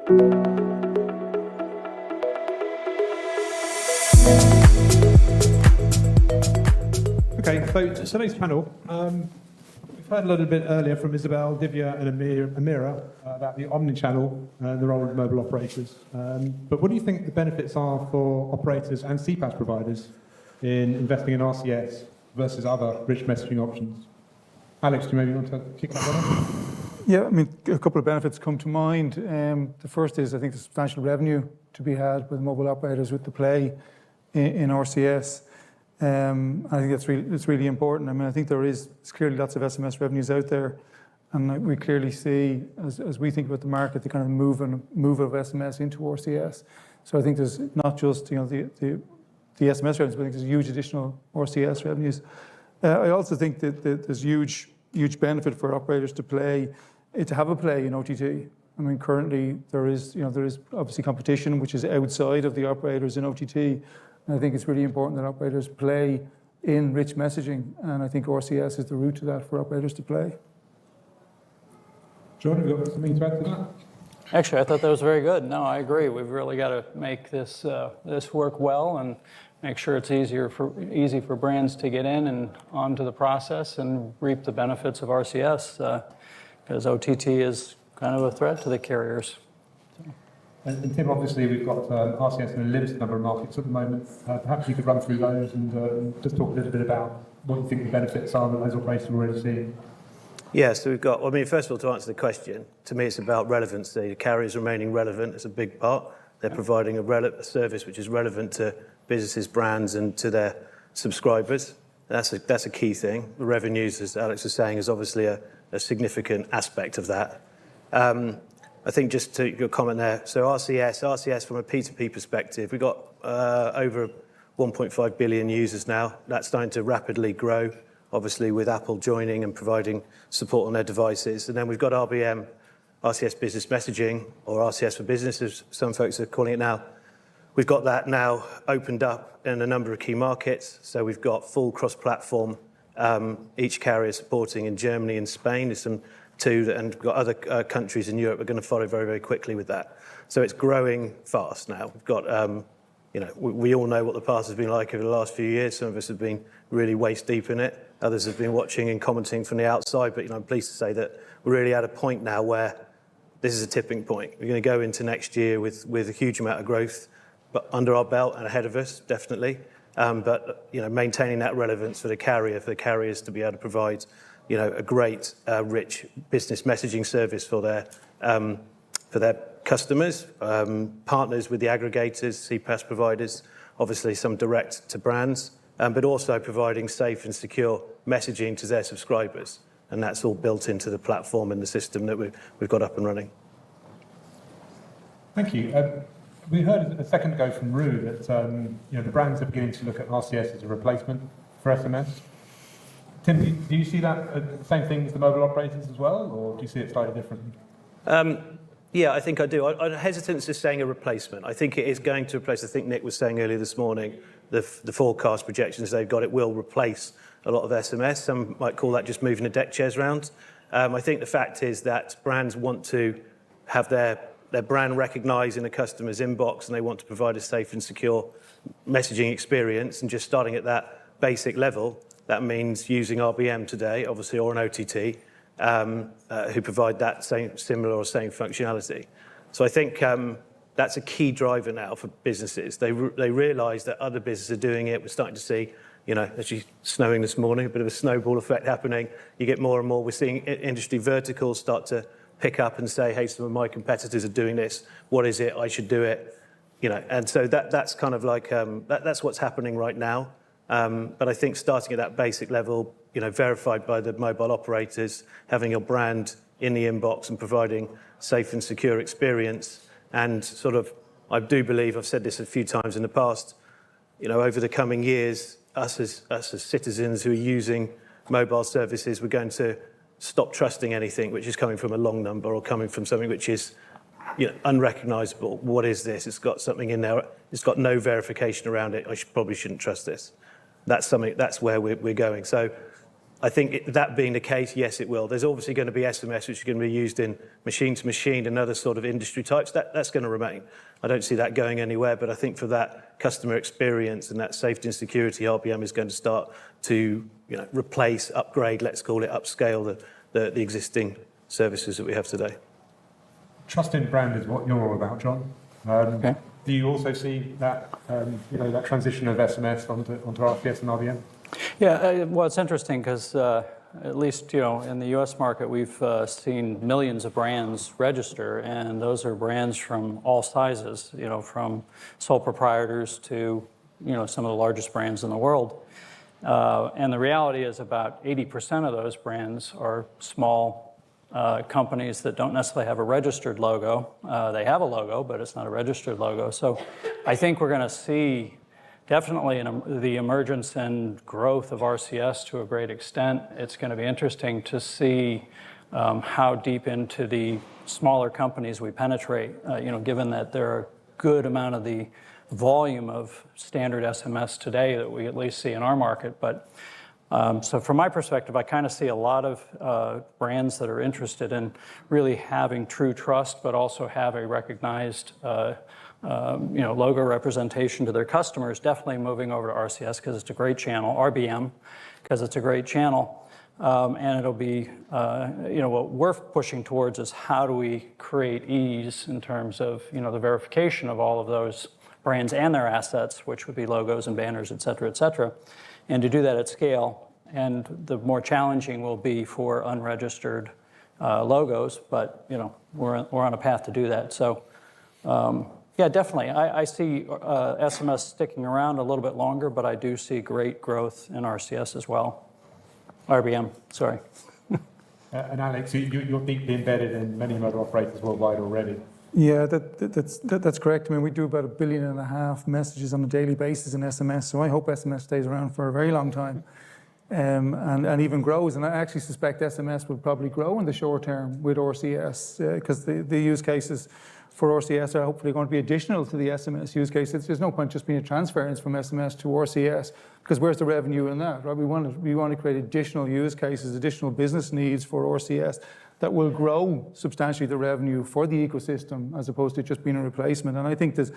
Okay, so today's panel, we've heard a little bit earlier from Isabel, Divya and Amira about the omni-channel and the role of mobile operators. But what do you think the benefits are for operators and CPaaS providers in investing in RCS versus other rich messaging options? Alex, do you maybe want to kick that one off? Yeah, I mean, a couple of benefits come to mind. The first is, I think, the substantial revenue to be had with mobile operators with the play in RCS. I think that's really important. I mean, I think there's clearly lots of SMS revenues out there, and we clearly see, as we think about the market, the kind of move of SMS into RCS. So I think there's not just the SMS revenues, but I think there's huge additional RCS revenues. I also think that there's huge benefit for operators to have a play in OTT. I mean, currently there is obviously competition which is outside of the operators in OTT. And I think it's really important that operators play in rich messaging, and I think RCS is the route to that for operators to play. John, have you got something to add to that? Actually, I thought that was very good. No, I agree. We've really got to make this work well and make sure it's easy for brands to get in and onto the process and reap the benefits of RCS, because OTT is kind of a threat to the carriers. And Tim, obviously we've got RCS in a limited number of markets at the moment. Perhaps you could run through those and just talk a little bit about what you think the benefits are that those operators are already seeing. Yeah, so we've got, I mean, first of all, to answer the question, to me it's about relevancy. The carriers remaining relevant is a big part. They're providing a service which is relevant to businesses, brands, and to their subscribers. That's a key thing. The revenues, as Alex was saying, is obviously a significant aspect of that. I think just to your comment there, so RCS from a P2P perspective, we've got over 1.5 billion users now. That's starting to rapidly grow, obviously with Apple joining and providing support on their devices. And then we've got RBM, RCS Business Messaging, or RCS for Business, as some folks are calling it now. We've got that now opened up in a number of key markets. So we've got full cross-platform, each carrier supporting in Germany and Spain. There's some two, and we've got other countries in Europe are going to follow very, very quickly with that. So it's growing fast now. We've got, we all know what the past has been like over the last few years. Some of us have been really waist deep in it. Others have been watching and commenting from the outside. But I'm pleased to say that we're really at a point now where this is a tipping point. We're going to go into next year with a huge amount of growth, but under our belt and ahead of us, definitely. But maintaining that relevance for the carriers to be able to provide a great, rich business messaging service for their customers, partners with the aggregators, CPaaS providers, obviously some direct to brands, but also providing safe and secure messaging to their subscribers. And that's all built into the platform and the system that we've got up and running. Thank you. We heard a second ago from Rue that the brands are beginning to look at RCS as a replacement for SMS. Tim, do you see that the same thing as the mobile operators as well, or do you see it slightly differently? Yeah, I think I do. I'm hesitant to saying a replacement. I think it is going to replace, I think Nick was saying earlier this morning, the forecast projections they've got, it will replace a lot of SMS. Some might call that just moving the deck chairs around. I think the fact is that brands want to have their brand recognised in a customer's inbox, and they want to provide a safe and secure messaging experience. And just starting at that basic level, that means using RBM today, obviously, or an OTT, who provide that similar or same functionality. So I think that's a key driver now for businesses. They realise that other businesses are doing it. We're starting to see, actually snowing this morning, a bit of a snowball effect happening. You get more and more. We're seeing industry verticals start to pick up and say, hey, some of my competitors are doing this. What is it? I should do it. And so that's kind of like, that's what's happening right now. But I think starting at that basic level, verified by the mobile operators, having your brand in the inbox and providing safe and secure experience. And sort of, I do believe, I've said this a few times in the past, over the coming years, us as citizens who are using mobile services, we're going to stop trusting anything which is coming from a long number or coming from something which is unrecognisable. What is this? It's got something in there. It's got no verification around it. Probably shouldn't trust this. That's where we're going. So I think that being the case, yes, it will. There's obviously going to be SMS, which is going to be used in machine-to-machine and other sort of industry types. That's going to remain. I don't see that going anywhere, but I think for that customer experience and that safety and security, RBM is going to start to replace, upgrade, let's call it, upscale the existing services that we have today. Trust in brand is what you're all about, John. Okay. Do you also see that, that transition of SMS onto RCS and RBM? Yeah, well, it's interesting because at least, in the U.S. market, we've seen millions of brands register, and those are brands from all sizes, from sole proprietors to, some of the largest brands in the world. And the reality is about 80% of those brands are small companies that don't necessarily have a registered logo. They have a logo, but it's not a registered logo. So I think we're going to see definitely the emergence and growth of RCS to a great extent. It's going to be interesting to see how deep into the smaller companies we penetrate, given that there are a good amount of the volume of standard SMS today that we at least see in our market. But so from my perspective, I kind of see a lot of brands that are interested in really having true trust, but also have a recognized logo representation to their customers, definitely moving over to RCS because it's a great channel, RBM because it's a great channel. And it'll be, what we're pushing towards is how do we create ease in terms of, the verification of all of those brands and their assets, which would be logos and banners, et cetera, and to do that at scale. And the more challenging will be for unregistered logos, but, we're on a path to do that. So, yeah, definitely. I see SMS sticking around a little bit longer, but I do see great growth in RCS as well. RBM, sorry. And Alex, you're deeply embedded in many mobile operators worldwide already. Yeah, that's correct. I mean, we do about 1.5 billion messages on a daily basis in SMS, so I hope SMS stays around for a very long time and even grows. And I actually suspect SMS will probably grow in the short term with RCS because the use cases for RCS are hopefully going to be additional to the SMS use cases. There's no point just being a transference from SMS to RCS because where's the revenue in that, right? We want to create additional use cases, additional business needs for RCS that will grow substantially the revenue for the ecosystem as opposed to just being a replacement. And I think there's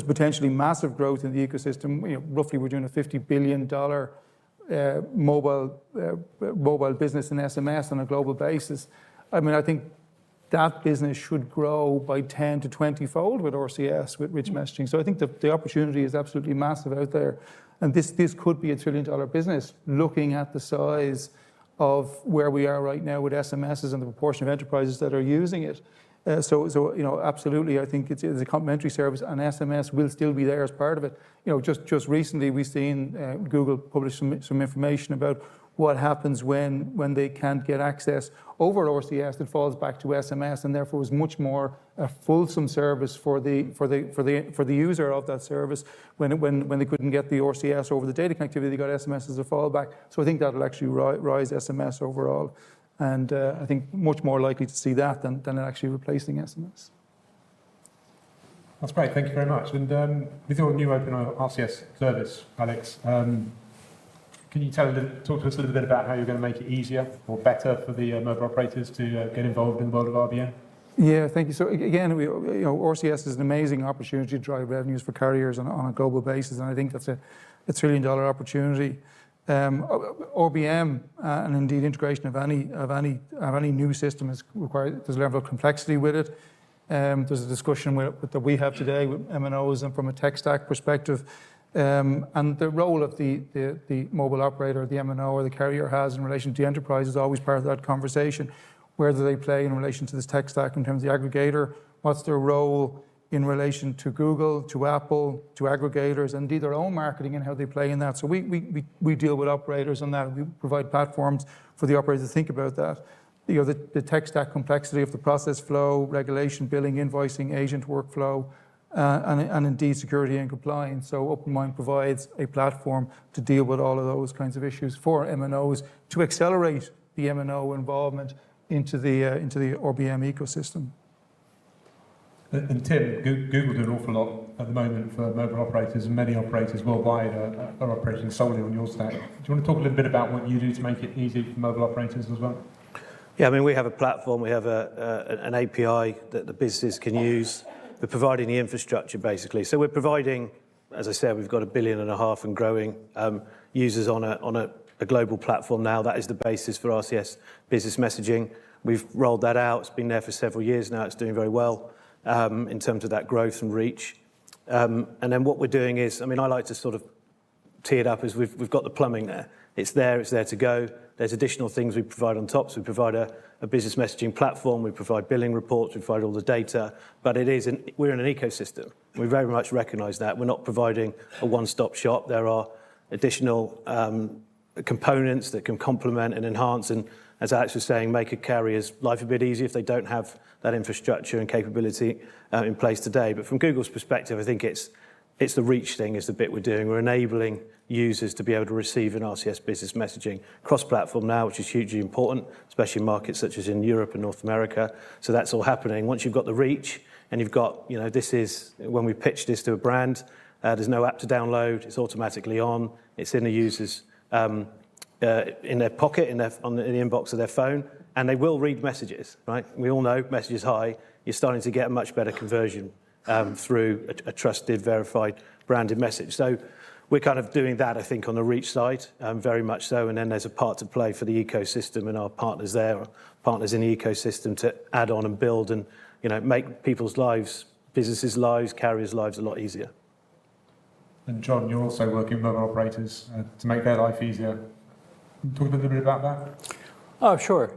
potentially massive growth in the ecosystem. Roughly we're doing a $50 billion mobile business in SMS on a global basis. I mean, I think that business should grow by 10 to 20-fold with RCS, with rich messaging. So I think the opportunity is absolutely massive out there. And this could be $1 trillion business looking at the size of where we are right now with SMSs and the proportion of enterprises that are using it. So absolutely, I think it's a complementary service, and SMS will still be there as part of it. Just recently we've seen Google publish some information about what happens when they can't get access over RCS. It falls back to SMS, and therefore is much more a fulsome service for the user of that service. When they couldn't get the RCS over the data connectivity, they got SMS as a fallback. So I think that'll actually rise SMS overall, and I think much more likely to see that than actually replacing SMS. That's great, thank you very much. And with your new OpenRCS service, Alex, can you talk to us a little bit about how you're going to make it easier or better for the mobile operators to get involved in the world of RBM? Yeah, thank you. So again, RCS is an amazing opportunity to drive revenues for carriers on a global basis, and I think that's a $1 trillion opportunity. RBM and indeed integration of any new system is required. There's a level of complexity with it. There's a discussion that we have today with MNOs and from a tech stack perspective. And the role of the mobile operator, the MNO or the carrier has in relation to the enterprise is always part of that conversation. Where do they play in relation to this tech stack in terms of the aggregator? What's their role in relation to Google, to Apple, to aggregators, and indeed their own marketing and how they play in that? So we deal with operators on that. We provide platforms for the operators to think about that. The tech stack complexity of the process flow, regulation, billing, invoicing, agent workflow, and indeed security and compliance. So Openmind provides a platform to deal with all of those kinds of issues for MNOs to accelerate the MNO involvement into the RBM ecosystem. And Tim, Google do an awful lot at the moment for mobile operators, and many operators worldwide are operating solely on your stack. Do you want to talk a little bit about what you do to make it easy for mobile operators as well? Yeah, I mean, we have a platform, we have an API that the businesses can use. We're providing the infrastructure, basically. So we're providing, as I said, we've got 1.5 billion and growing users on a global platform now. That is the basis for RCS Business Messaging. We've rolled that out. It's been there for several years now. It's doing very well in terms of that growth and reach. And then what we're doing is, I mean, I like to sort of tee it up as we've got the plumbing there. It's there to go. There's additional things we provide on top. So we provide a business messaging platform, we provide billing reports, we provide all the data, but we're in an ecosystem. We very much recognise that. We're not providing a one-stop shop. There are additional components that can complement and enhance and, as Alex was saying, make a carrier's life a bit easier if they don't have that infrastructure and capability in place today. But from Google's perspective, I think it's the reach thing is the bit we're doing. We're enabling users to be able to receive an RCS business messaging cross-platform now, which is hugely important, especially in markets such as in Europe and North America. So that's all happening. Once you've got the reach and you've got, this is, when we pitch this to a brand, there's no app to download, it's automatically on, it's in the user's, in their pocket, in the inbox of their phone, and they will read messages, right? We all know messages high, you're starting to get a much better conversion through a trusted, verified, branded message. So we're kind of doing that, I think, on the reach side, very much so. And then there's a part to play for the ecosystem and our partners there, or partners in the ecosystem to add on and build and, make people's lives, businesses' lives, carriers' lives a lot easier. And John, you're also working with mobile operators to make their life easier. Can you talk a little bit about that? Oh, sure.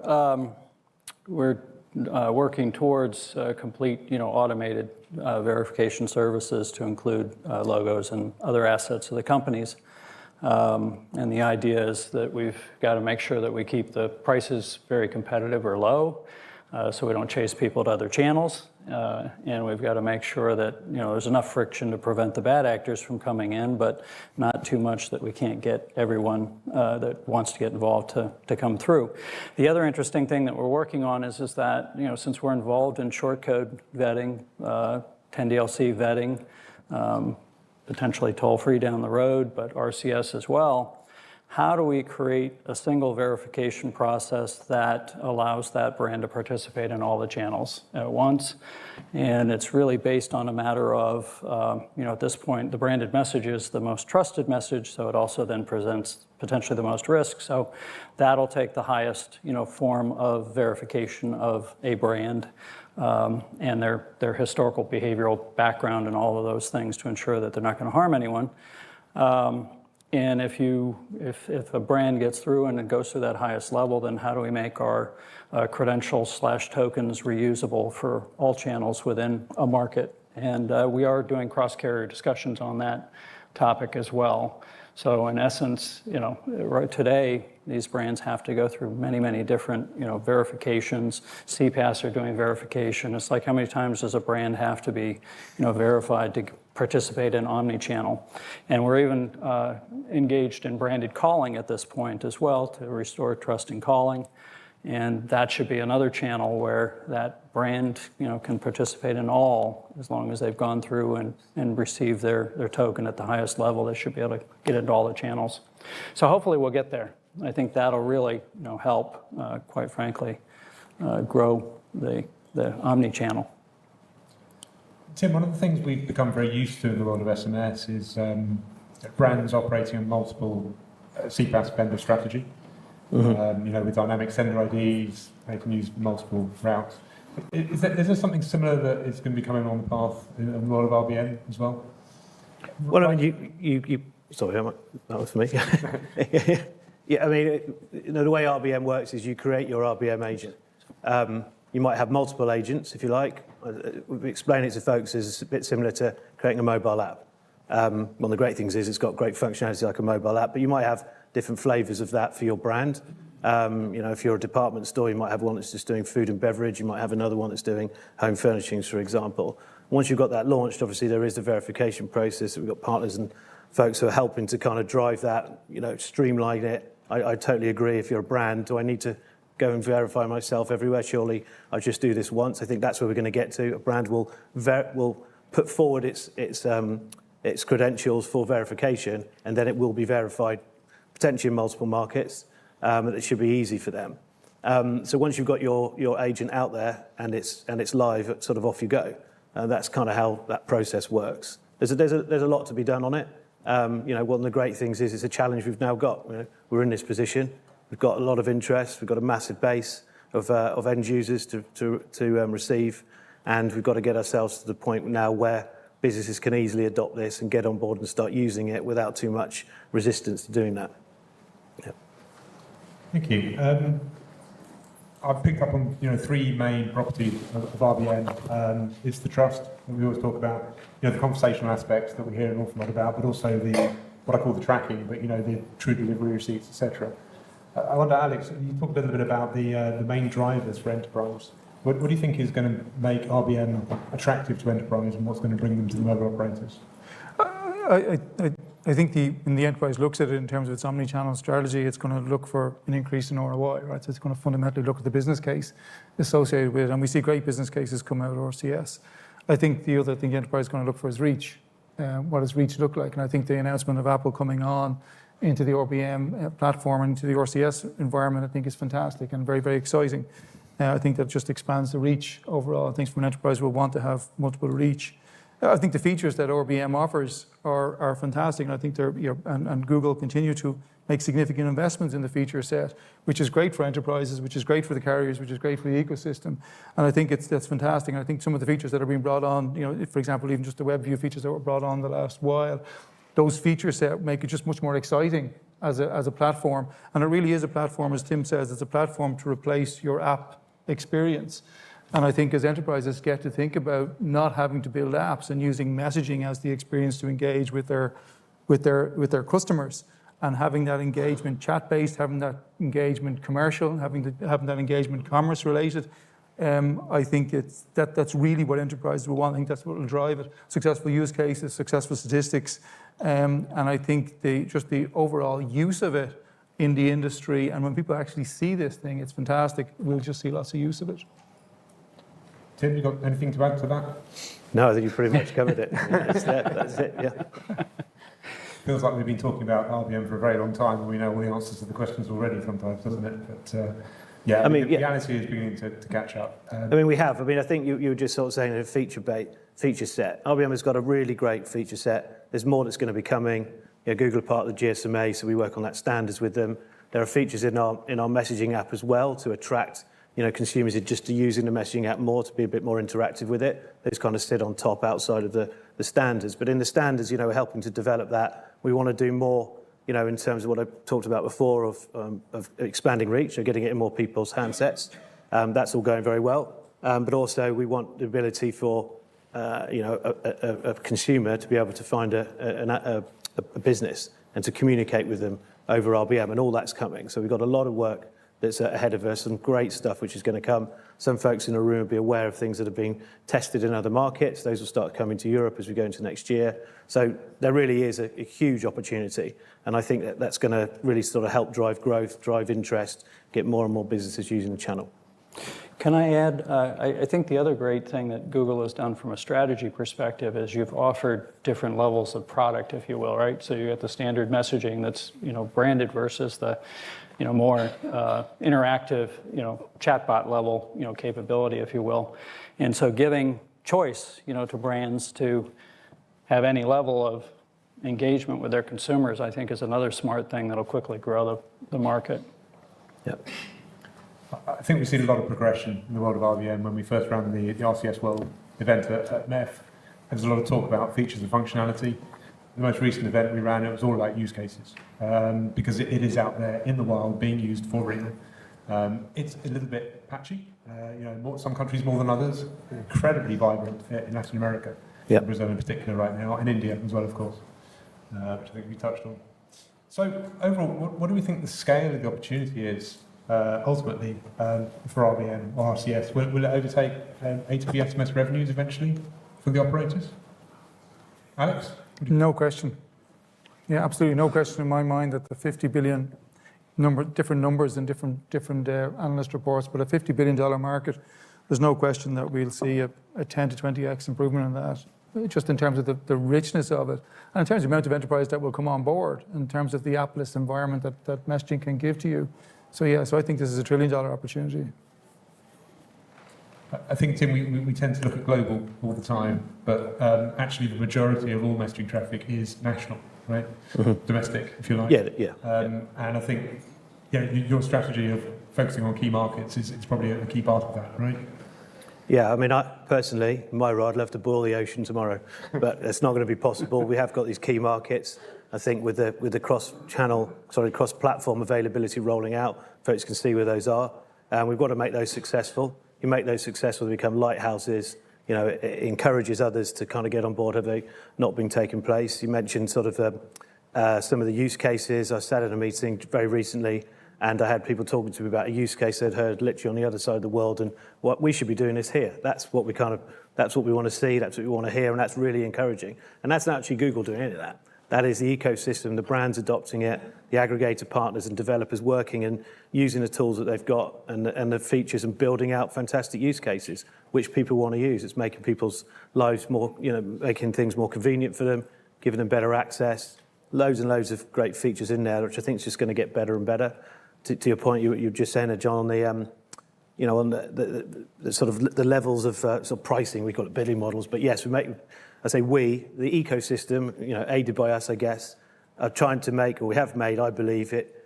We're working towards complete, automated verification services to include logos and other assets of the companies. And the idea is that we've got to make sure that we keep the prices very competitive or low, so we don't chase people to other channels. And we've got to make sure that there's enough friction to prevent the bad actors from coming in, but not too much that we can't get everyone that wants to get involved to come through. The other interesting thing that we're working on is that since we're involved in short code vetting, 10DLC vetting, potentially toll-free down the road, but RCS as well. How do we create a single verification process that allows that brand to participate in all the channels at once? And it's really based on a matter of, at this point, the branded message is the most trusted message, so it also then presents potentially the most risk. So that'll take the highest, form of verification of a brand and their historical behavioral background and all of those things to ensure that they're not going to harm anyone. And if a brand gets through and it goes through that highest level, then how do we make our credentials/tokens reusable for all channels within a market? And we are doing cross-carrier discussions on that topic as well. So in essence, right today, these brands have to go through many, many different, verifications. CPaaS are doing verification. It's like how many times does a brand have to be, verified to participate in omni-channel? And we're even engaged in branded calling at this point as well to restore trust in calling. And that should be another channel where that brand, can participate in all, as long as they've gone through and received their token at the highest level. They should be able to get into all the channels. So hopefully we'll get there. I think that'll really, help, quite frankly, grow the omni-channel. Tim, one of the things we've become very used to in the world of SMS is brands operating on multiple CPaaS vendor strategy. Mm-hmm. With dynamic sender IDs, they can use multiple routes. Is there something similar that is going to be coming on the path in the world of RBM as well? Well, I mean, you sorry, that was for me. Yeah, I mean, the way RBM works is you create your RBM agent. You might have multiple agents, if you like. We explain it to folks as a bit similar to creating a mobile app. One of the great things is it's got great functionality like a mobile app, but you might have different flavors of that for your brand. If you're a department store, you might have one that's just doing food and beverage. You might have another one that's doing home furnishings, for example. Once you've got that launched, obviously there is the verification process. We've got partners and folks who are helping to kind of drive that, streamline it. I totally agree. If you're a brand, do I need to go and verify myself everywhere? Surely I just do this once. I think that's where we're going to get to. A brand will put forward its credentials for verification, and then it will be verified potentially in multiple markets, and it should be easy for them. So once you've got your agent out there and it's live, it's sort of off you go. That's kind of how that process works. There's a lot to be done on it. One of the great things is it's a challenge we've now got. We're in this position. We've got a lot of interest. We've got a massive base of end users to receive, and we've got to get ourselves to the point now where businesses can easily adopt this and get on board and start using it without too much resistance to doing that. Yeah. Thank you. I've picked up on three main properties of RBN. It's the trust that we always talk about, the conversational aspects that we hear an awful lot about, but also what I call the tracking, but the true delivery receipts, etc. I wonder, Alex, you talked a little bit about the main drivers for enterprise. What do you think is going to make RBN attractive to enterprise, and what's going to bring them to the mobile operators? I think when the enterprise looks at it in terms of its omni-channel strategy, it's going to look for an increase in ROI, right? So it's going to fundamentally look at the business case associated with it, and we see great business cases come out of RCS. I think the other thing the enterprise is going to look for is reach. What does reach look like? And I think the announcement of Apple coming on into the RBM platform and into the RCS environment, I think is fantastic and very, very exciting. I think that just expands the reach overall. I think from an enterprise will want to have multiple reach. I think the features that RBM offers are fantastic, and I think and Google continue to make significant investments in the feature set, which is great for enterprises, which is great for the carriers, which is great for the ecosystem. And I think that's fantastic. And I think some of the features that are being brought on, for example, even just the web view features that were brought on the last while, those feature set make it just much more exciting as a platform. And it really is a platform, as Tim says, it's a platform to replace your app experience. And I think as enterprises get to think about not having to build apps and using messaging as the experience to engage with their customers, and having that engagement chat-based, having that engagement commercial, having that engagement commerce-related, I think that's really what enterprises will want. I think that's what will drive it. Successful use cases, successful statistics, and I think just the overall use of it in the industry, and when people actually see this thing, it's fantastic. We'll just see lots of use of it. Tim, you got anything to add to that? No, I think you pretty much covered it. That's it, yeah. Feels like we've been talking about RBM for a very long time, and we know all the answers to the questions already sometimes, doesn't it? But the reality is beginning to catch up. We have. I think you were just sort of saying a feature set. RBM has got a really great feature set. There's more that's going to be coming. Google are part of the GSMA, so we work on that standards with them. There are features in our messaging app as well to attract consumers just to using the messaging app more, to be a bit more interactive with it. Those kind of sit on top outside of the standards. But in the standards, we're helping to develop that. We want to do more, in terms of what I talked about before of expanding reach, or getting it in more people's handsets. That's all going very well. But also we want the ability for, a consumer to be able to find a business and to communicate with them over RBM, and all that's coming. So we've got a lot of work that's ahead of us, and great stuff which is going to come. Some folks in the room will be aware of things that are being tested in other markets. Those will start coming to Europe as we go into next year. So there really is a huge opportunity, and I think that's going to really sort of help drive growth, drive interest, get more and more businesses using the channel. Can I add, I think the other great thing that Google has done from a strategy perspective is you've offered different levels of product, if you will, right? So you got the standard messaging that's, branded versus the, more interactive, chatbot level, capability, if you will. And so giving choice, to brands to have any level of engagement with their consumers, I think is another smart thing that'll quickly grow the market. Yep. I think we've seen a lot of progression in the world of RBM. When we first ran the RCS World event at MEF, there was a lot of talk about features and functionality. The most recent event we ran, it was all about use cases, because it is out there in the wild being used for real. It's a little bit patchy, some countries more than others, incredibly vibrant in Latin America, yep. Brazil in particular right now, and India as well, of course, which I think we touched on. So overall, what do we think the scale of the opportunity is ultimately for RBN or RCS? Will it overtake A2P SMS revenues eventually for the operators? Alex? No question. Yeah, absolutely no question in my mind that the 50 billion different numbers in different analyst reports, but a $50 billion market, there's no question that we'll see a 10 to 20x improvement in that just in terms of the richness of it, and in terms of the amount of enterprise that will come on board, in terms of the appless environment that messaging can give to you. So I think this is $1 trillion opportunity. I think, Tim, we tend to look at global all the time, but actually the majority of all messaging traffic is national, right? Domestic, if you like. Yeah. And I think your strategy of focusing on key markets is probably a key part of that, right? Yeah, I mean, I personally, in my role, I'd love to boil the ocean tomorrow, but it's not going to be possible. We have got these key markets. I think with the cross-platform availability rolling out, folks can see where those are, and we've got to make those successful. You make those successful, they become lighthouses. You know, it encourages others to kind of get on board. Have they not been taking place? You mentioned sort of some of the use cases. I sat at a meeting very recently, and I had people talking to me about a use case they'd heard literally on the other side of the world, and what we should be doing is here. That's what we want to see, that's what we want to hear, and that's really encouraging. And that's not actually Google doing any of that. That is the ecosystem, the brands adopting it, the aggregator partners and developers working and using the tools that they've got and the features and building out fantastic use cases, which people want to use. It's making people's lives more, making things more convenient for them, giving them better access, loads and loads of great features in there, which I think is just going to get better and better. To your point, you were just saying there, John, on the, on the sort of the levels of sort of pricing, we call it bidding models, but yes, the ecosystem, aided by us, I guess, are trying to make, or we have made, I believe, it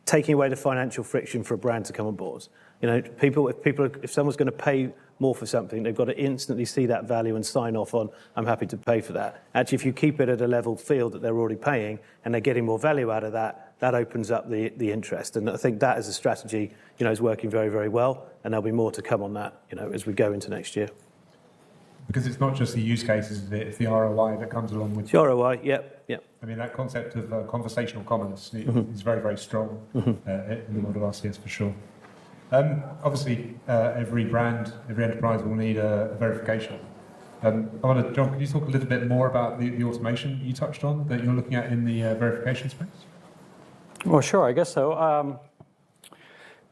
taking away the financial friction for a brand to come on board. If someone's going to pay more for something, they've got to instantly see that value and sign off on, I'm happy to pay for that. Actually, if you keep it at a level field that they're already paying and they're getting more value out of that, that opens up the interest. And I think that as a strategy, is working very, very well. And there'll be more to come on that, as we go into next year. Because it's not just the use cases, it's the ROI that comes along with it. The ROI, yep. I mean, that concept of conversational commerce is very, very strong in the world of RCS for sure. Obviously, every brand, every enterprise will need a verification. John, could you talk a little bit more about the automation you touched on that you're looking at in the verification space? Well, sure, I guess so.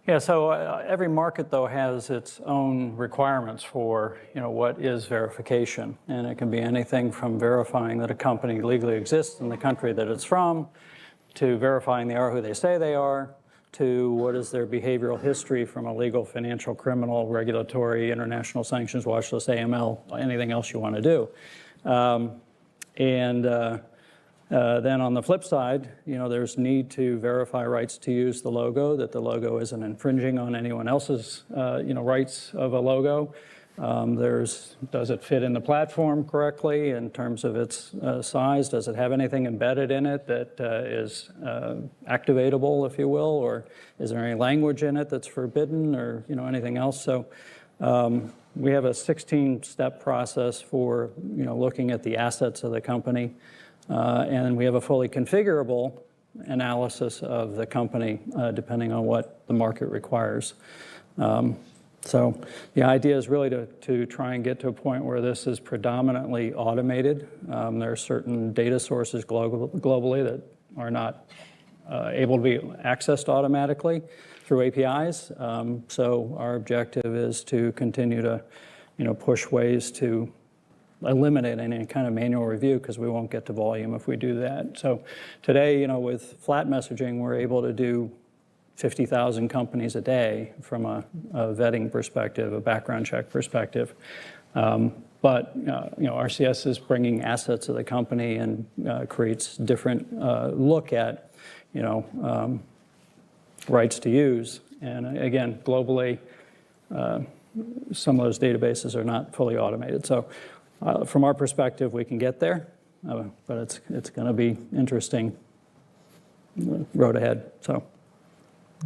Every market, though, has its own requirements for, what is verification. And it can be anything from verifying that a company legally exists in the country that it's from, to verifying they are who they say they are, to what is their behavioral history from a legal, financial, criminal, regulatory, international sanctions watch list, AML, anything else you want to do. Then on the flip side, there's need to verify rights to use the logo, that the logo isn't infringing on anyone else's, rights of a logo. Does it fit in the platform correctly in terms of its size? Does it have anything embedded in it that is activatable, if you will? Or is there any language in it that's forbidden or, anything else? So we have a 16-step process for, looking at the assets of the company. And we have a fully configurable analysis of the company, depending on what the market requires. So the idea is really to try and get to a point where this is predominantly automated. There are certain data sources globally that are not able to be accessed automatically through APIs. So our objective is to continue to, push ways to eliminate any kind of manual review, because we won't get to volume if we do that. So today, with flat messaging, we're able to do 50,000 companies a day from a vetting perspective, a background check perspective. But RCS is bringing assets of the company and creates different look at rights to use. And again, globally, some of those databases are not fully automated. So from our perspective, we can get there, but it's going to be interesting road ahead. So.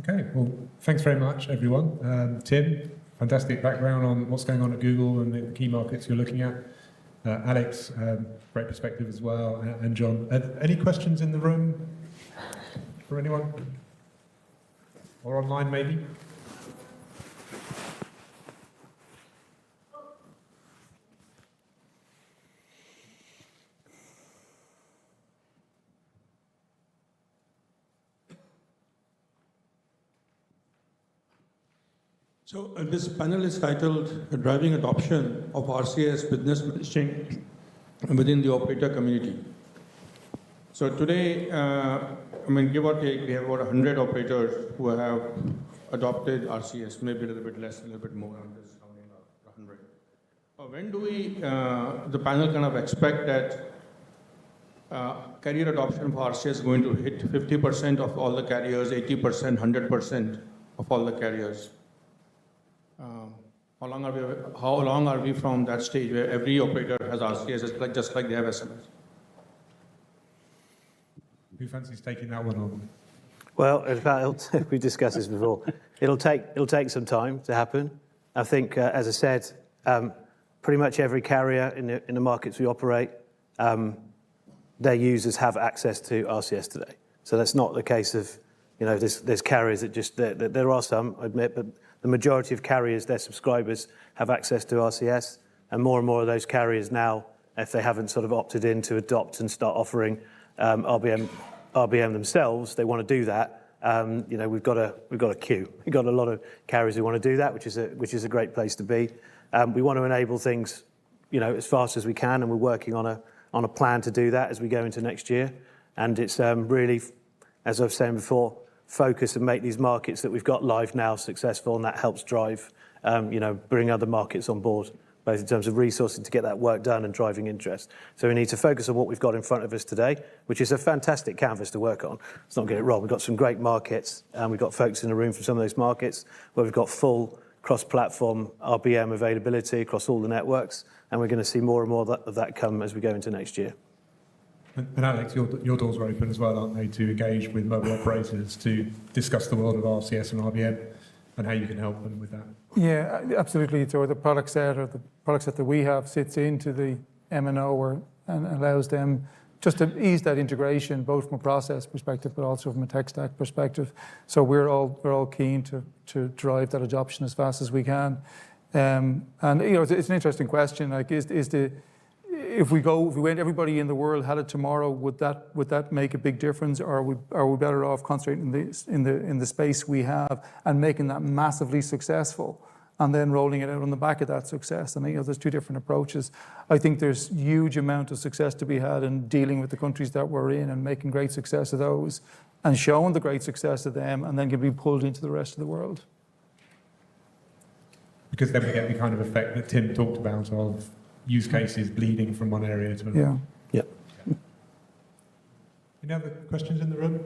Okay, well, thanks very much, everyone. Tim, fantastic background on what's going on at Google and the key markets you're looking at. Alex, great perspective as well, and John. Any questions in the room for anyone? Or online, maybe? So this panel is titled Driving Adoption of RCS Business Messaging within the operator community. So today, give or take, we have about 100 operators who have adopted RCS, maybe a little bit less, a little bit more on this, 100. When do we, the panel kind of expect that carrier adoption for RCS is going to hit 50% of all the carriers, 80%, 100% of all the carriers? How long are we from that stage where every operator has RCS, just like they have SMS? Who fancies taking that one on? Well, we discussed this before. It'll take some time to happen. I think, as I said, pretty much every carrier in the markets we operate, their users have access to RCS today. So that's not the case of, there's carriers that just, there are some, I admit, but the majority of carriers, their subscribers have access to RCS, and more of those carriers now, if they haven't sort of opted in to adopt and start offering RBM themselves, they want to do that. We've got a queue. We've got a lot of carriers who want to do that, which is a great place to be. We want to enable things, as fast as we can, and we're working on a plan to do that as we go into next year. And it's really, as I've said before, focus and make these markets that we've got live now successful, and that helps drive, bring other markets on board, both in terms of resourcing to get that work done and driving interest. So we need to focus on what we've got in front of us today, which is a fantastic canvas to work on. Let's not get it wrong. We've got some great markets, and we've got folks in the room from some of those markets where we've got full cross-platform RBM availability across all the networks, and we're going to see more and more of that come as we go into next year. And Alex, your doors are open as well, aren't they, to engage with mobile operators to discuss the world of RCS and RBM and how you can help them with that? Yeah, absolutely. So the product set that we have sits into the MNO and allows them just to ease that integration, both from a process perspective, but also from a tech stack perspective. So we're all keen to drive that adoption as fast as we can. And it's an interesting question. Like, if we went, everybody in the world had it tomorrow, would that make a big difference, or are we better off concentrating in the space we have and making that massively successful, and then rolling it out on the back of that success? I mean, there's two different approaches. I think there's huge amount of success to be had in dealing with the countries that we're in and making great success of those, and showing the great success of them, and then can be pulled into the rest of the world. Because then we get the kind of effect that Tim talked about of use cases bleeding from one area to another. Yeah. Any other questions in the room?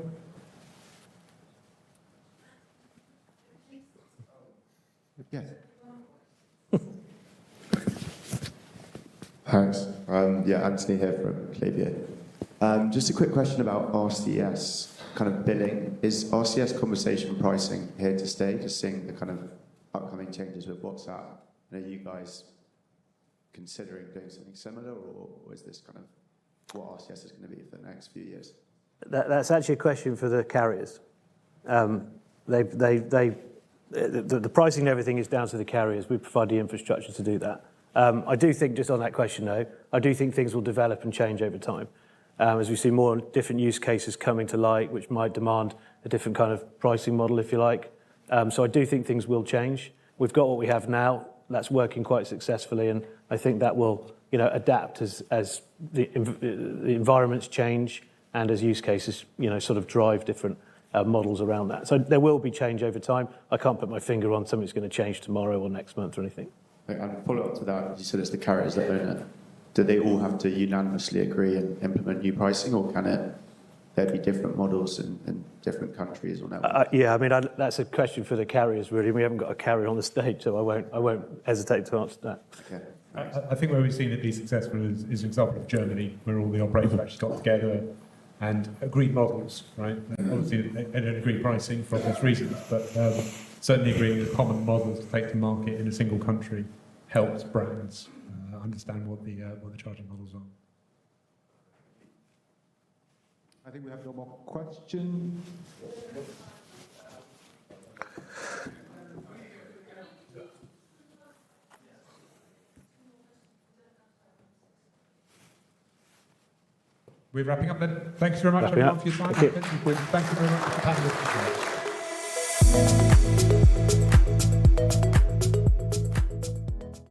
Yes. Thanks. Anthony here from Clavier. Just a quick question about RCS kind of billing. Is RCS conversation pricing here to stay, just seeing the kind of upcoming changes with WhatsApp? Are you guys considering doing something similar, or is this kind of what RCS is going to be for the next few years? That's actually a question for the carriers. The pricing and everything is down to the carriers. We provide the infrastructure to do that. I do think, just on that question though, I do think things will develop and change over time. As we see more different use cases coming to light, which might demand a different kind of pricing model, if you like. So I do think things will change. We've got what we have now. That's working quite successfully, and I think that will, adapt as the environments change and as use cases, sort of drive different models around that. So there will be change over time. I can't put my finger on something that's going to change tomorrow or next month or anything. And follow up to that, you said it's the carriers that own it. Do they all have to unanimously agree and implement new pricing, or can there be different models in different countries or networks? That's a question for the carriers, really. We haven't got a carrier on the stage, so I won't hesitate to answer that. Okay. I think where we've seen it be successful is an example of Germany, where all the operators have actually got together and agreed models, right? Obviously, they don't agree pricing for obvious reasons, but certainly agreeing a common model to take to market in a single country helps brands understand what the charging models are. I think we have no more questions. We're wrapping up then. Thanks very much, everyone, for your time. Thank you very much for the panel.